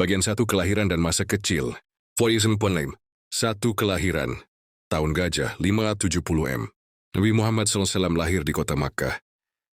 Bagian 1 kelahiran dan masa kecil. Voism Ponlem. 1 kelahiran. Tahun Gajah 570 M. Nabi Muhammad SAW lahir di kota Makkah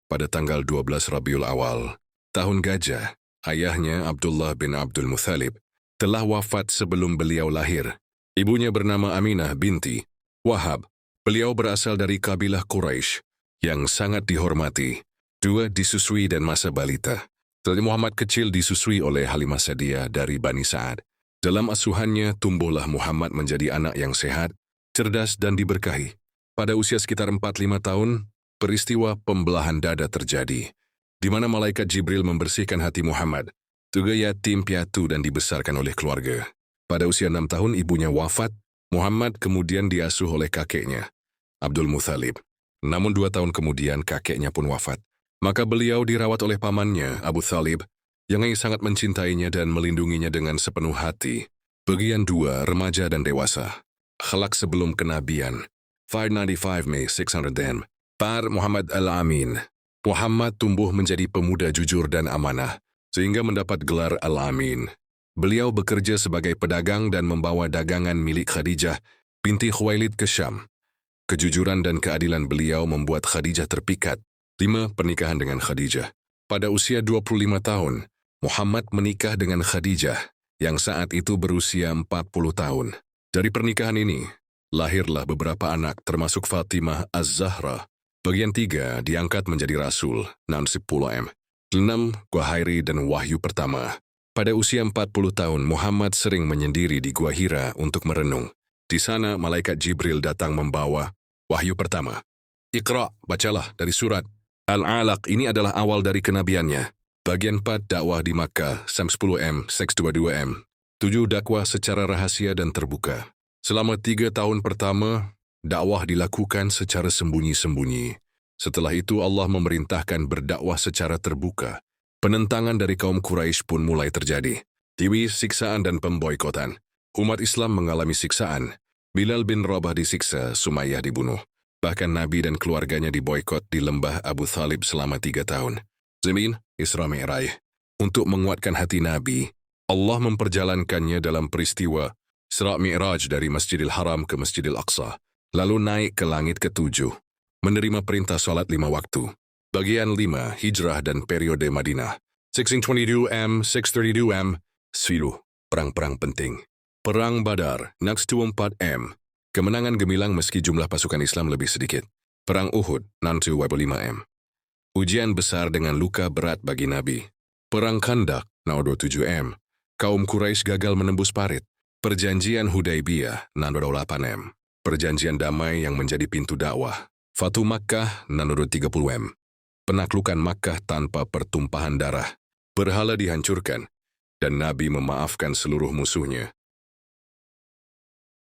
pada tanggal 12 Rabiul Awal. Tahun Gajah, ayahnya Abdullah bin Abdul Muthalib telah wafat sebelum beliau lahir. Ibunya bernama Aminah binti Wahab. Beliau berasal dari kabilah Quraisy yang sangat dihormati. 2 disusui dan masa balita. Nabi Muhammad kecil disusui oleh Halimah Sa'diyah dari Bani Sa'ad. Dalam asuhannya tumbuhlah Muhammad menjadi anak yang sehat, cerdas dan diberkahi. Pada usia sekitar 4-5 tahun, peristiwa pembelahan dada terjadi, di mana malaikat Jibril membersihkan hati Muhammad. Juga yatim piatu dan dibesarkan oleh keluarga. Pada usia 6 tahun ibunya wafat, Muhammad kemudian diasuh oleh kakeknya, Abdul Muthalib. Namun 2 tahun kemudian kakeknya pun wafat. Maka beliau dirawat oleh pamannya, Abu Thalib, yang sangat mencintainya dan melindunginya dengan sepenuh hati. Bagian 2, remaja dan dewasa. Akhlak sebelum kenabian. 595 Mei 600 M. Par Muhammad Al-Amin. Muhammad tumbuh menjadi pemuda jujur dan amanah, sehingga mendapat gelar Al-Amin. Beliau bekerja sebagai pedagang dan membawa dagangan milik Khadijah binti Khuwailid ke Syam. Kejujuran dan keadilan beliau membuat Khadijah terpikat. 5. Pernikahan dengan Khadijah. Pada usia 25 tahun, Muhammad menikah dengan Khadijah, yang saat itu berusia 40 tahun. Dari pernikahan ini, lahirlah beberapa anak termasuk Fatimah Az-Zahra. Bagian 3 diangkat menjadi Rasul, 10 M. 6. Gua Hairi dan Wahyu pertama. Pada usia 40 tahun, Muhammad sering menyendiri di Gua Hira untuk merenung. Di sana, malaikat Jibril datang membawa wahyu pertama. Iqra, bacalah dari surat Al-Alaq. Ini adalah awal dari kenabiannya. Bagian 4 dakwah di Makkah, 10 M, 622 M. 7 dakwah secara rahasia dan terbuka. Selama 3 tahun pertama, dakwah dilakukan secara sembunyi-sembunyi. Setelah itu Allah memerintahkan berdakwah secara terbuka. Penentangan dari kaum Quraisy pun mulai terjadi. Tiwi, siksaan dan pemboikotan. Umat Islam mengalami siksaan. Bilal bin Rabah disiksa, Sumayyah dibunuh. Bahkan Nabi dan keluarganya diboikot di lembah Abu Thalib selama 3 tahun. Zemin, Isra Mi'raj. Untuk menguatkan hati Nabi, Allah memperjalankannya dalam peristiwa Isra Mi'raj dari Masjidil Haram ke Masjidil Aqsa, lalu naik ke langit ke-7, menerima perintah salat 5 waktu. Bagian 5, Hijrah dan periode Madinah. 1622 M, 632 M, Silu, perang-perang penting. Perang Badar, 624 M. Kemenangan gemilang meski jumlah pasukan Islam lebih sedikit. Perang Uhud, 625 M. Ujian besar dengan luka berat bagi Nabi. Perang Khandak, 627 M. Kaum Quraisy gagal menembus parit. Perjanjian Hudaibiyah, 628 M. Perjanjian damai yang menjadi pintu dakwah. Fatu Makkah, 630 M. Penaklukan Makkah tanpa pertumpahan darah. Berhala dihancurkan, dan Nabi memaafkan seluruh musuhnya.